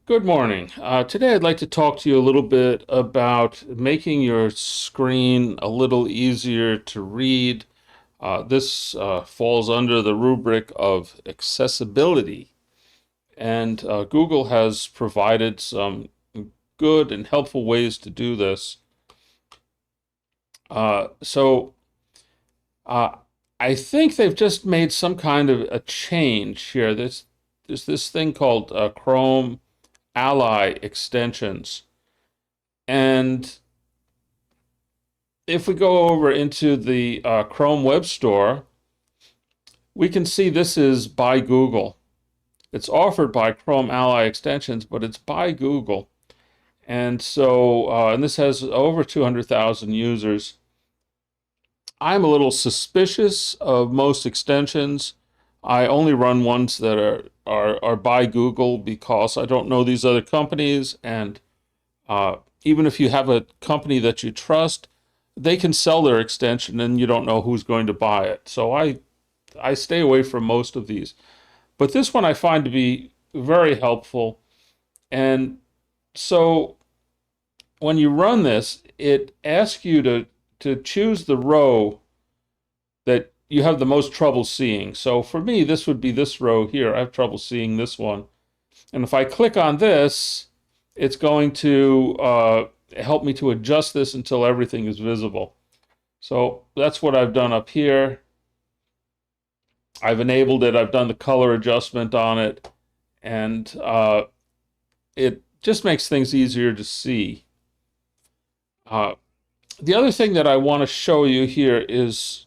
Good morning. Today I'd like to talk to you a little bit about making your screen a little easier to read. This falls under the rubric of accessibility, and Google has provided some good and helpful ways to do this. So uh, I think they've just made some kind of a change here. There's this thing called Chrome Ally extensions. And if we go over into the Chrome Web Store, we can see this is by Google. It's offered by Chrome Ally Extensions, but it's by Google. And so, and this has over 200,000 users. I'm a little suspicious of most extensions. I only run ones that are by Google because I don't know these other companies. And even if you have a company that you trust, they can sell their extension and you don't know who's going to buy it. So I stay away from most of these. But this one I find to be very helpful. And so when you run this, it asks you to choose the row that you have the most trouble seeing. So for me, this would be this row here. I have trouble seeing this one. And if I click on this, it's going to help me to adjust this until everything is visible. So that's what I've done up here. I've enabled it. I've done the color adjustment on it. And it just makes things easier to see. The other thing that I want to show you here is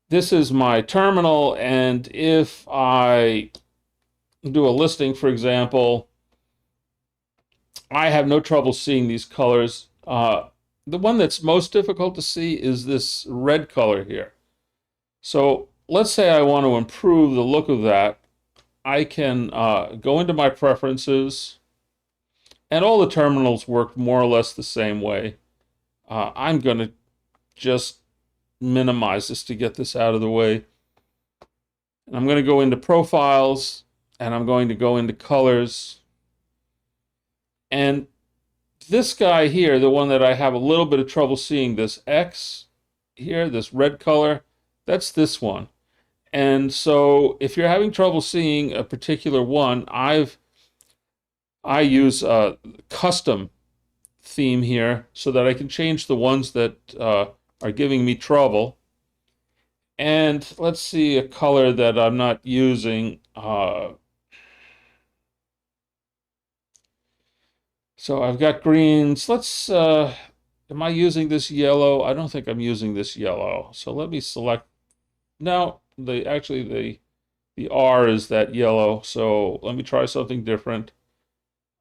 this is my terminal. And if I do a listing, for example, I have no trouble seeing these colors. The one that's most difficult to see is this red color here. So let's say I want to improve the look of that. I can go into my preferences, and all the terminals work more or less the same way. I'm going to just minimize this to get this out of the way. And I'm going to go into profiles, and I'm going to go into colors. And this guy here, the one that I have a little bit of trouble seeing, this X here, this red color, that's this one. And so if you're having trouble seeing a particular one, I use a custom theme here so that I can change the ones that are giving me trouble. And let's see a color that I'm not using. So I've got greens. Am I using this yellow? I don't think I'm using this yellow. So let me select, no, the R is that yellow. So let me try something different.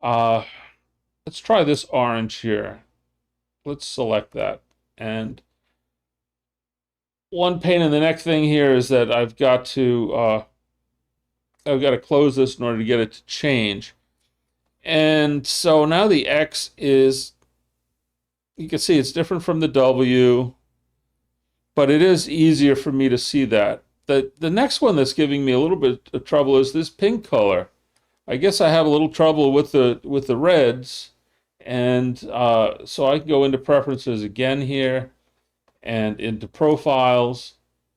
Let's try this orange here. Let's select that. And one pain in the neck thing here is that I've got to close this in order to get it to change. And so now the X is, you can see it's different from the W, but it is easier for me to see that. The next one that's giving me a little bit of trouble is this pink color. I guess I have a little trouble with the reds, and so I can go into preferences again here, and into profiles,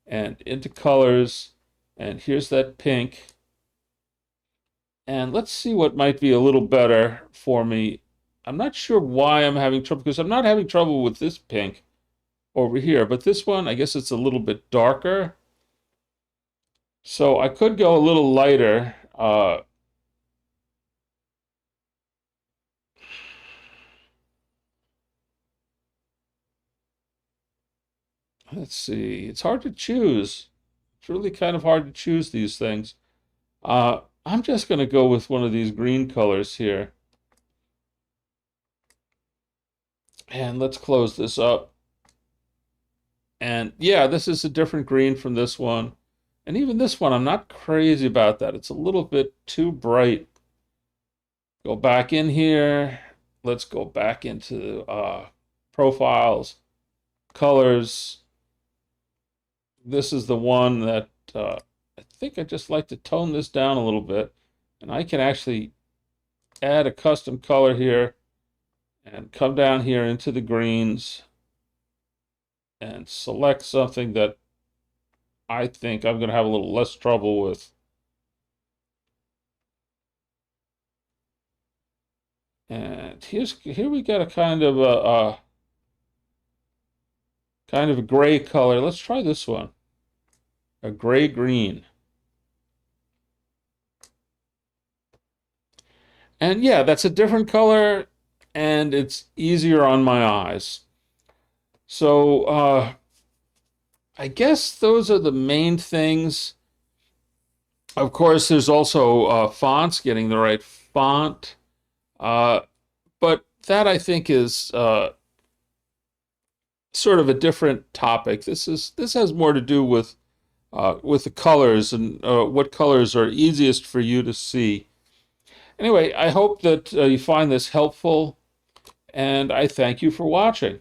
and into colors, and here's that pink. And let's see what might be a little better for me. I'm not sure why I'm having trouble, because I'm not having trouble with this pink over here, but this one, I guess it's a little bit darker. So I could go a little lighter. Let's see. It's hard to choose. It's really kind of hard to choose these things. I'm just going to go with one of these green colors here. And let's close this up. And yeah, this is a different green from this one. And even this one, I'm not crazy about that. It's a little bit too bright. Go back in here. Let's go back into profiles, colors. This is the one that I think I just like to tone this down a little bit, and I can actually add a custom color here and come down here into the greens and select something that I think I'm going to have a little less trouble with. And here we got a kind of a gray color. Let's try this one, a gray green. And yeah, that's a different color, and it's easier on my eyes. So I guess those are the main things. Of course, there's also fonts, getting the right font. Uh, but that I think is sort of a different topic. This has more to do with the colors and what colors are easiest for you to see. Anyway, I hope that you find this helpful, and I thank you for watching.